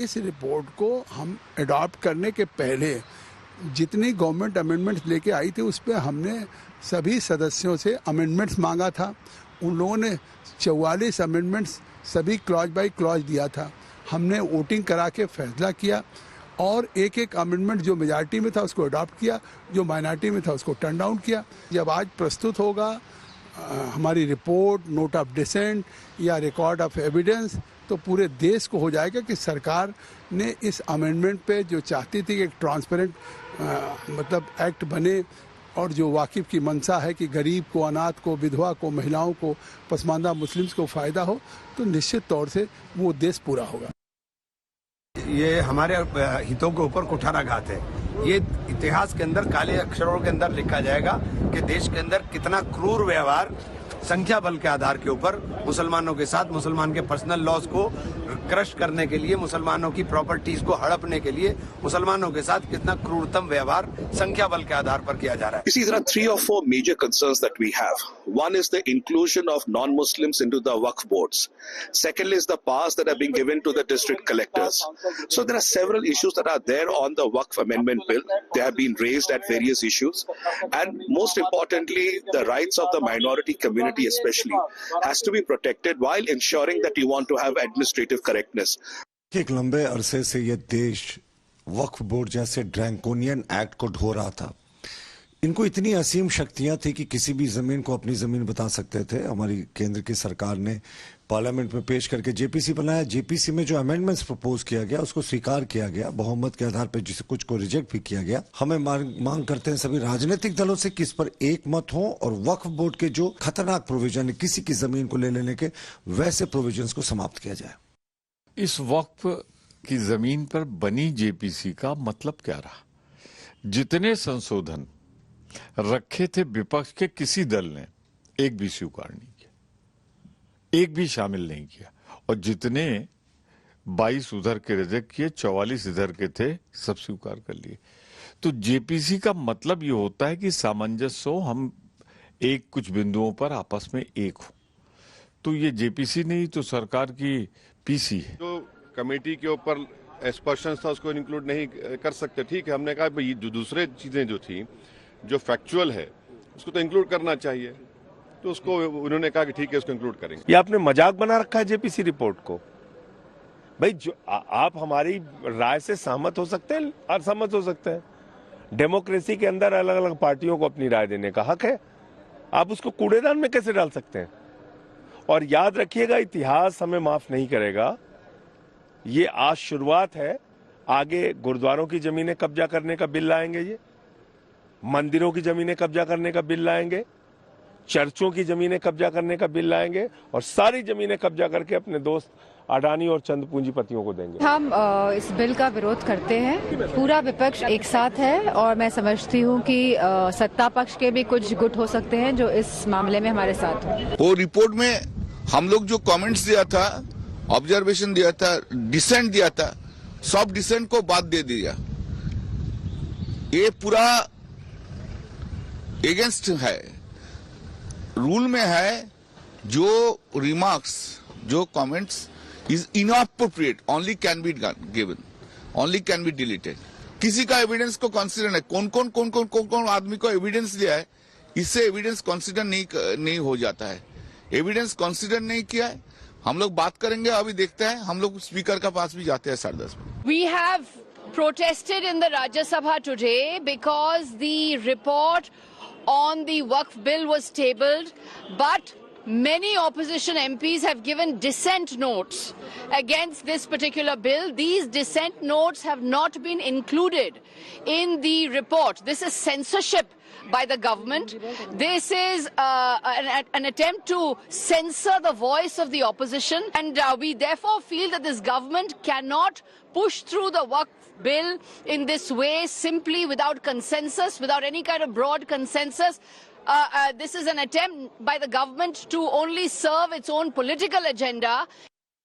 इस रिपोर्ट को हम अडॉप्ट करने के पहले जितनी गवर्नमेंट अमेंडमेंट्स लेके आई थी उस पर हमने सभी सदस्यों से अमेंडमेंट्स मांगा था। उन लोगों ने 44 अमेंडमेंट्स सभी क्लॉज बाय क्लॉज दिया था। हमने वोटिंग करा के फैसला किया और एक एक अमेंडमेंट जो मेजॉरिटी में था उसको अडॉप्ट किया, जो माइनॉरिटी में था उसको टर्न डाउन किया। जब आज प्रस्तुत होगा हमारी रिपोर्ट, नोट ऑफ डिसेंट या रिकॉर्ड ऑफ एविडेंस, तो पूरे देश को हो जाएगा कि सरकार ने इस अमेंडमेंट पे जो चाहती थी कि एक ट्रांसपेरेंट मतलब एक्ट बने और जो वाकिफ की मंशा है कि गरीब को, अनाथ को, विधवा को, महिलाओं को, पसमानदा मुस्लिम्स को फ़ायदा हो, तो निश्चित तौर से वो उद्देश्य पूरा होगा। ये हमारे हितों के ऊपर कुठाराघात है। ये इतिहास के अंदर काले अक्षरों के अंदर लिखा जाएगा कि देश के अंदर कितना क्रूर व्यवहार संख्या बल के आधार के ऊपर मुसलमानों के साथ, मुसलमान के पर्सनल लॉज को क्रश करने के लिए, मुसलमानों की प्रॉपर्टीज को हड़पने के लिए मुसलमानों के साथ कितना क्रूरतम व्यवहार संख्या बल के आधार पर किया जा रहा है। You see, there are 3 or 4 major concerns that we have. One is the inclusion of non-Muslims into the Waqf boards. Second is the powers that are being given to the district collectors. So there are several issues that are there on the Waqf amendment bill. They have been raised at various issues. And most importantly, the rights of the minority community especially has to be protected while ensuring that you want to have administrative correctness. एक लंबे अरसे से ये देश वक्फ board जैसे ड्रैंकोनियन act को ढो रहा था। इनको इतनी असीम शक्तियां थी कि किसी भी जमीन को अपनी जमीन बता सकते थे। हमारी केंद्र की सरकार ने पार्लियामेंट में पेश करके जेपीसी बनाया। जेपीसी में जो अमेंडमेंट्स प्रपोज किया गया उसको स्वीकार किया गया बहुमत के आधार पर, जिसे कुछ को रिजेक्ट भी किया गया। हमें मांग करते हैं सभी राजनीतिक दलों से कि इस पर एक मत हो और वक्फ बोर्ड के जो खतरनाक प्रोविजन है किसी की जमीन को ले लेने के, वैसे प्रोविजन को समाप्त किया जाए। इस वक्फ की जमीन पर बनी जेपीसी का मतलब क्या रहा? जितने संशोधन रखे थे विपक्ष के किसी दल ने एक भी स्वीकार नहीं किया, एक भी शामिल नहीं किया। और जितने 22 उधर के रिजेक्ट किए, 44 इधर के थे, सब स्वीकार कर लिए। तो जेपीसी का मतलब ये होता है कि सामंजस्य हो, हम एक कुछ बिंदुओं पर आपस में एक हो। तो ये जेपीसी नहीं तो सरकार की पीसी है। जो कमेटी के ऊपर एक्सपर्शन था उसको इंक्लूड नहीं कर सकते, ठीक है। हमने कहा भाई जो दूसरे चीजें जो थी, जो फैक्चुअल है, उसको तो इंक्लूड करना चाहिए। तो उसको उन्होंने कहा कि ठीक है, उसको इंक्लूड करेंगे। ये आपने मजाक बना रखा है जेपीसी रिपोर्ट को। भाई जो आप हमारी राय से सहमत हो सकते हैं, असहमत हो सकते हैं। डेमोक्रेसी के अंदर अलग अलग पार्टियों को अपनी राय देने का हक है। आप उसको कूड़ेदान में कैसे डाल सकते हैं? और याद रखिएगा, इतिहास हमें माफ नहीं करेगा। ये आज शुरुआत है, आगे गुरुद्वारों की जमीनें कब्जा करने का बिल लाएंगे, ये मंदिरों की जमीनें कब्जा करने का बिल लाएंगे, चर्चों की जमीनें कब्जा करने का बिल लाएंगे और सारी जमीनें कब्जा करके अपने दोस्त अडानी और चंद पूंजीपतियों को देंगे। हम इस बिल का विरोध करते हैं। पूरा विपक्ष एक साथ है और मैं समझती हूँ कि सत्ता पक्ष के भी कुछ गुट हो सकते हैं जो इस मामले में हमारे साथ हो। वो रिपोर्ट में हम लोग जो कमेंट्स दिया था, ऑब्जर्वेशन दिया था, डिसेंट दिया था, सब डिसेंट को बात दे दिया। ये पूरा एगेंस्ट है, रूल में है। जो रिमार्क्स, जो comments is inappropriate only can be given, only can be deleted. किसी का एविडेंस को कंसीडर नहीं, कौन आदमी को एविडेंस दिया है, इससे एविडेंस कंसीडर नहीं हो जाता है। एविडेंस कंसीडर नहीं किया है, हम लोग बात करेंगे। अभी देखते हैं, हम लोग स्पीकर का पास भी जाते हैं 10:30 बजे। We have protested in the Rajya Sabha today because the report on the Waqf bill was tabled, but many opposition MPs have given dissent notes against this particular bill. These dissent notes have not been included in the report. This is censorship by the government. This is an attempt to censor the voice of the opposition, and we therefore feel that this government cannot push through the Waqf bill in this way, simply without consensus, without any kind of broad consensus. This is an attempt by the government to only serve its own political agenda.